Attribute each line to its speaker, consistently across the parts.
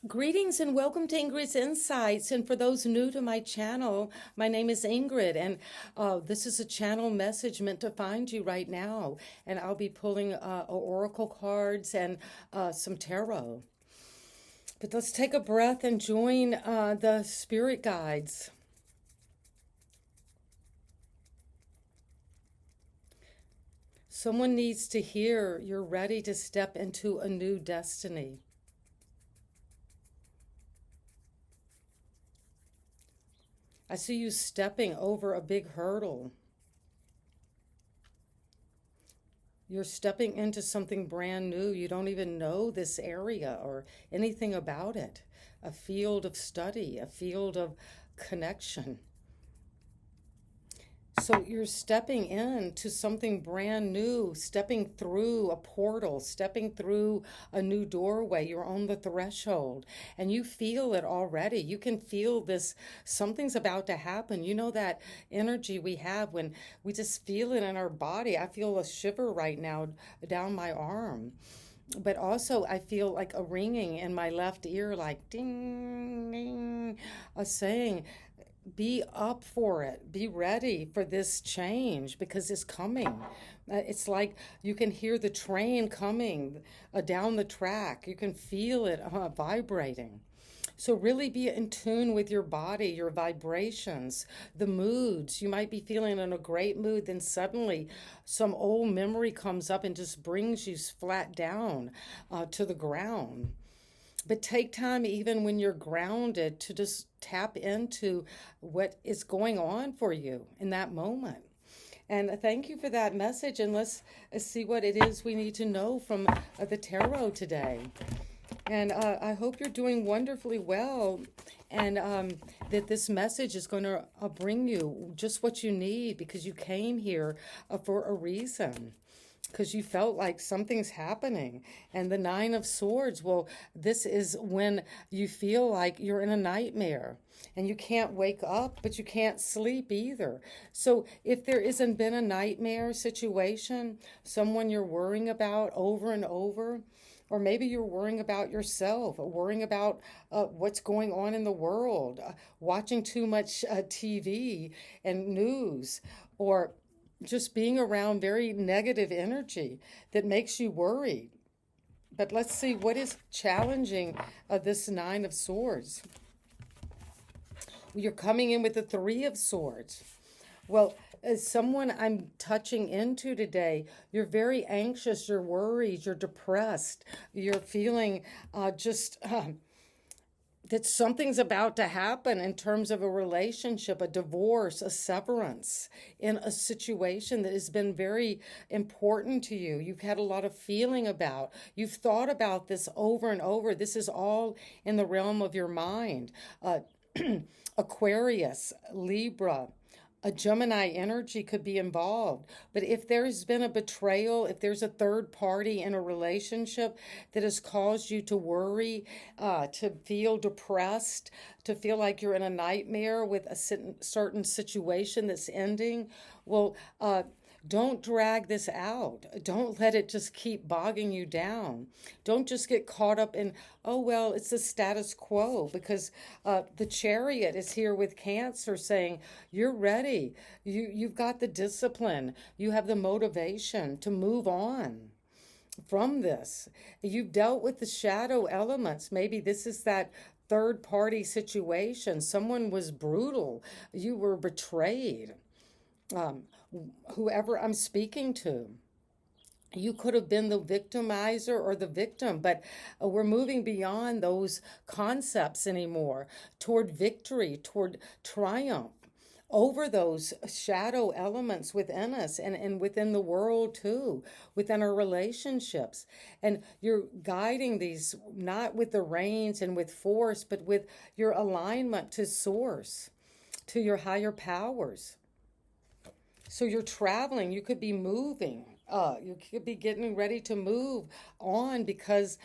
Speaker 1: Greetings and welcome to Ingrid's Insights. And for those new to my channel, my name is Ingrid, and this is a channel message meant to find you right now. And I'll be pulling oracle cards and some tarot. But let's take a breath and join the spirit guides. Someone needs to hear you're ready to step into a new destiny. I see you stepping over a big hurdle. You're stepping into something brand new. You don't even know this area or anything about it. A field of study, a field of connection. So you're stepping into something brand new, stepping through a portal, stepping through a new doorway. You're on the threshold and you feel it already. You can feel this, something's about to happen. You know that energy we have when we just feel it in our body. I feel a shiver right now down my arm. But also, I feel like a ringing in my left ear, like ding, ding, saying, be up for it. Be ready for this change because it's coming. It's like you can hear the train coming down the track. You can feel it vibrating. So really be in tune with your body, your vibrations, the moods. You might be feeling in a great mood, then suddenly some old memory comes up and just brings you flat down to the ground. But take time, even when you're grounded, to just tap into what is going on for you in that moment. And thank you for that message. And let's see what it is we need to know from the tarot today. And I hope you're doing wonderfully well, and that this message is going to bring you just what you need because you came here for a reason, because you felt like something's happening. And the Nine of Swords, well, this is when you feel like you're in a nightmare and you can't wake up, but you can't sleep either. So if there isn't been a nightmare situation, someone you're worrying about over and over, or maybe you're worrying about yourself, or worrying about what's going on in the world, watching too much TV and news, or just being around very negative energy that makes you worried. But let's see what is challenging this Nine of Swords. You're coming in with the Three of Swords. Well, as someone I'm touching into today, you're very anxious, you're worried, you're depressed, you're feeling that something's about to happen in terms of a relationship, a divorce, a severance in a situation that has been very important to you. You've had a lot of feeling about. You've thought about this over and over. This is all in the realm of your mind. Aquarius, Libra, a Gemini energy could be involved. But if there's been a betrayal, if there's a third party in a relationship that has caused you to worry, to feel depressed, to feel like you're in a nightmare with a certain situation that's ending, well, don't drag this out. Don't let it just keep bogging you down. Don't just get caught up in, oh, well, it's the status quo, because the Chariot is here with Cancer saying, you're ready. You've got the discipline. You have the motivation to move on from this. You've dealt with the shadow elements. Maybe this is that third party situation. Someone was brutal. You were betrayed. Um, Whoever I'm speaking to. You could have been the victimizer or the victim, but we're moving beyond those concepts anymore toward victory, toward triumph over those shadow elements within us and within the world too, within our relationships. And you're guiding these not with the reins and with force, but with your alignment to source, to your higher powers. So you're traveling, you could be moving. You could be getting ready to move on because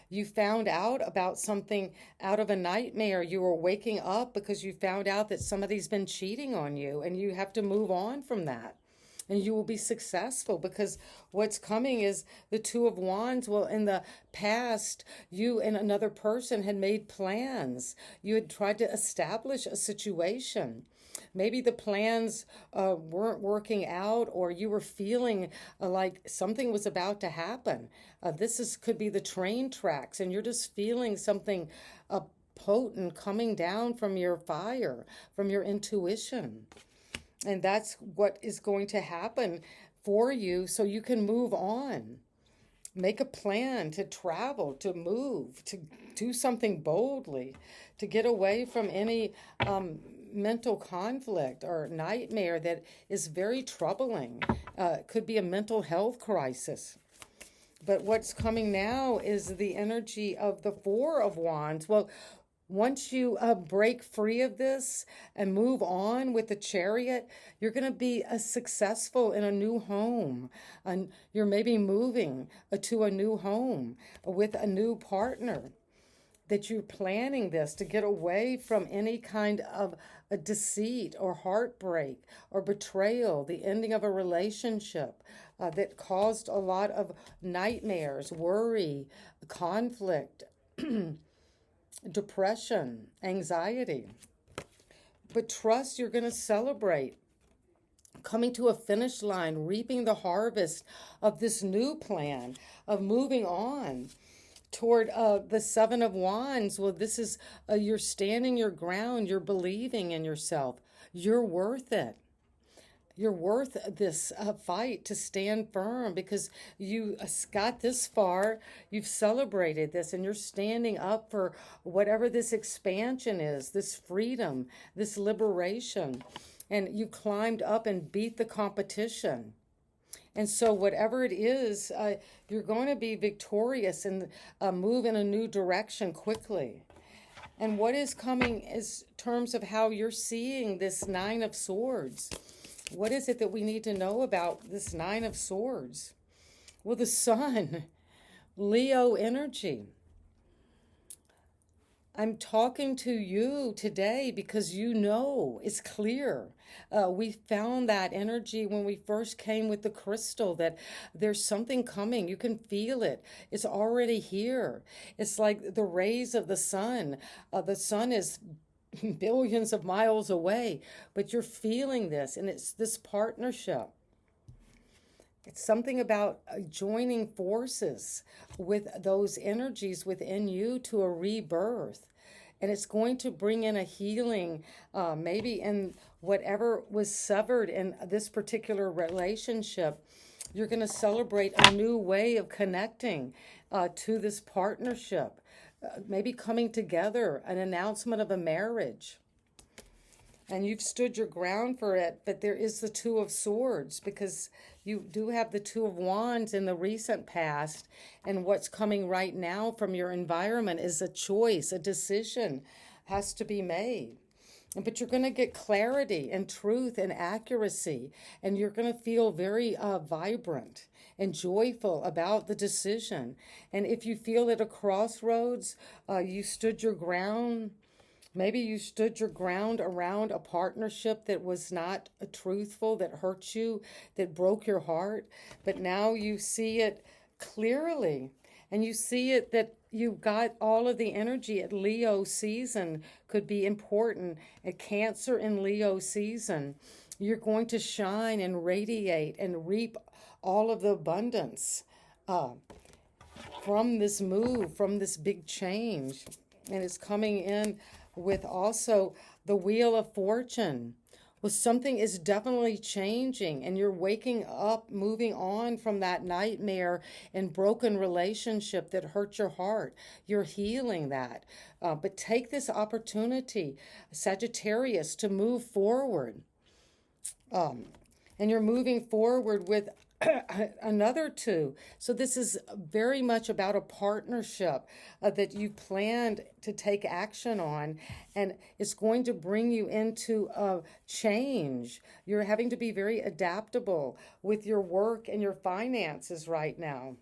Speaker 1: you found out about something out of a nightmare. You were waking up because you found out that somebody's been cheating on you and you have to move on from that. and you will be successful, because what's coming is the Two of Wands. Well, in the past, you and another person had made plans. You had tried to establish a situation. Maybe the plans weren't working out, or you were feeling like something was about to happen. Could be the train tracks, and you're just feeling something potent coming down from your fire, from your intuition. And that's what is going to happen for you, so you can move on. Make a plan to travel, to move, to do something boldly, to get away from any mental conflict or nightmare that is very troubling. It could be a mental health crisis. But what's coming now is the energy of the Four of Wands. Well, once you break free of this and move on with the Chariot, you're going to be successful in a new home. And you're maybe moving to a new home with a new partner. That you're planning this to get away from any kind of a deceit or heartbreak or betrayal, the ending of a relationship that caused a lot of nightmares, worry, conflict, depression, anxiety. But trust, you're going to celebrate coming to a finish line, reaping the harvest of this new plan of moving on toward the Seven of Wands. Well, this is you're standing your ground, you're believing in yourself, you're worth it. You're worth this fight to stand firm, because you got this far, you've celebrated this, and you're standing up for whatever this expansion is, this freedom, this liberation. And you climbed up and beat the competition. And so whatever it is, you're going to be victorious and move in a new direction quickly. And what is coming is terms of how you're seeing this Nine of Swords. What is it that we need to know about this Nine of Swords? Well, the Sun, Leo energy. I'm talking to you today because you know it's clear. We found that energy when we first came with the crystal, that there's something coming. You can feel it. It's already here. It's like the rays of the sun. The sun is billions of miles away, but you're feeling this, and it's this partnership. It's something about joining forces with those energies within you to a rebirth. And it's going to bring in a healing, maybe in whatever was severed in this particular relationship. You're going to celebrate a new way of connecting to this partnership. Maybe coming together, an announcement of a marriage. And you've stood your ground for it, but there is the Two of Swords, because you do have the Two of Wands in the recent past, and what's coming right now from your environment is a choice, a decision has to be made. But you're going to get clarity and truth and accuracy, and you're going to feel very vibrant and joyful about the decision. And if you feel at a crossroads, you stood your ground. Maybe you stood your ground around a partnership that was not truthful, that hurt you, that broke your heart. But now you see it clearly. And you see it that you've got all of the energy at Leo season could be important. At Cancer in Leo season, you're going to shine and radiate and reap all of the abundance from this move, from this big change. And it's coming in with also the Wheel of Fortune. Well, something is definitely changing, and you're waking up, moving on from that nightmare and broken relationship that hurt your heart. You're healing that. But take this opportunity, Sagittarius, to move forward. And you're moving forward with another two. So this is very much about a partnership that you planned to take action on, and it's going to bring you into a change. You're having to be very adaptable with your work and your finances right now.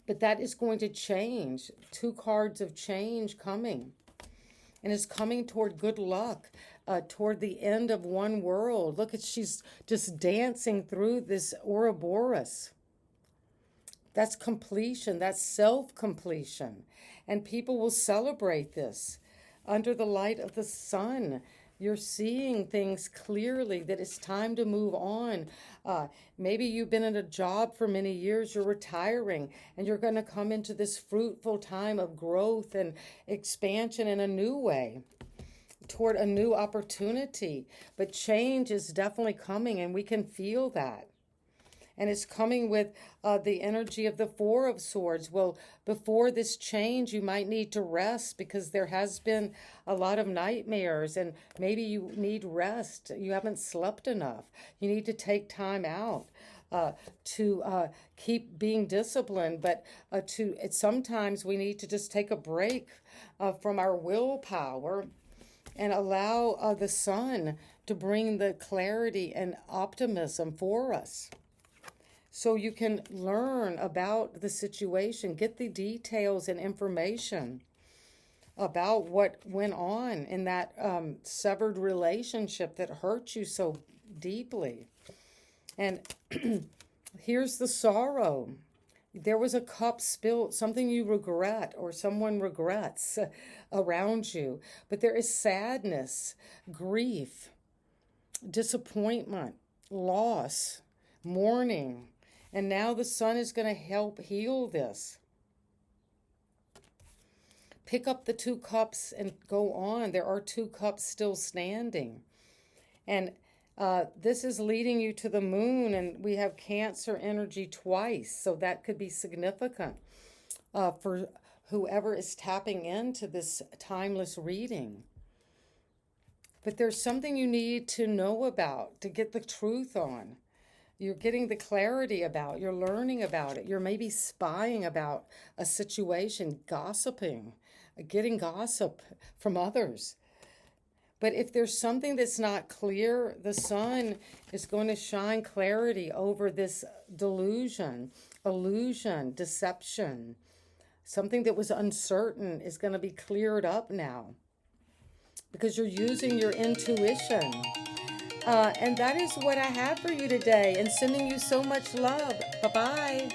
Speaker 1: But that is going to change. Two cards of change coming. and is coming toward good luck, toward the end of one world. Look at, she's just dancing through this Ouroboros. That's completion. That's self-completion. And people will celebrate this under the light of the sun. You're seeing things clearly, that it's time to move on. Maybe you've been in a job for many years, you're retiring, and you're going to come into this fruitful time of growth and expansion in a new way, toward a new opportunity. But change is definitely coming, and we can feel that. And it's coming with the energy of the Four of Swords. Well, before this change, you might need to rest, because there has been a lot of nightmares, and maybe you need rest. You haven't slept enough. You need to take time out to keep being disciplined, but sometimes we need to just take a break from our willpower and allow the sun to bring the clarity and optimism for us. So you can learn about the situation, get the details and information about what went on in that severed relationship that hurt you so deeply. And here's the sorrow. There was a cup spilled, something you regret or someone regrets around you. But there is sadness, grief, disappointment, loss, mourning. And now the sun is going to help heal this. Pick up the 2 cups and go on. There are 2 cups still standing. And this is leading you to the moon, and we have Cancer energy twice. So that could be significant for whoever is tapping into this timeless reading. But there's something you need to know about, to get the truth on. You're getting the clarity about, you're learning about it. You're maybe spying about a situation, gossiping, getting gossip from others. But if there's something that's not clear, the sun is going to shine clarity over this delusion, illusion, deception. Something that was uncertain is going to be cleared up now, because you're using your intuition. And that is what I have for you today, and sending you so much love. Bye-bye.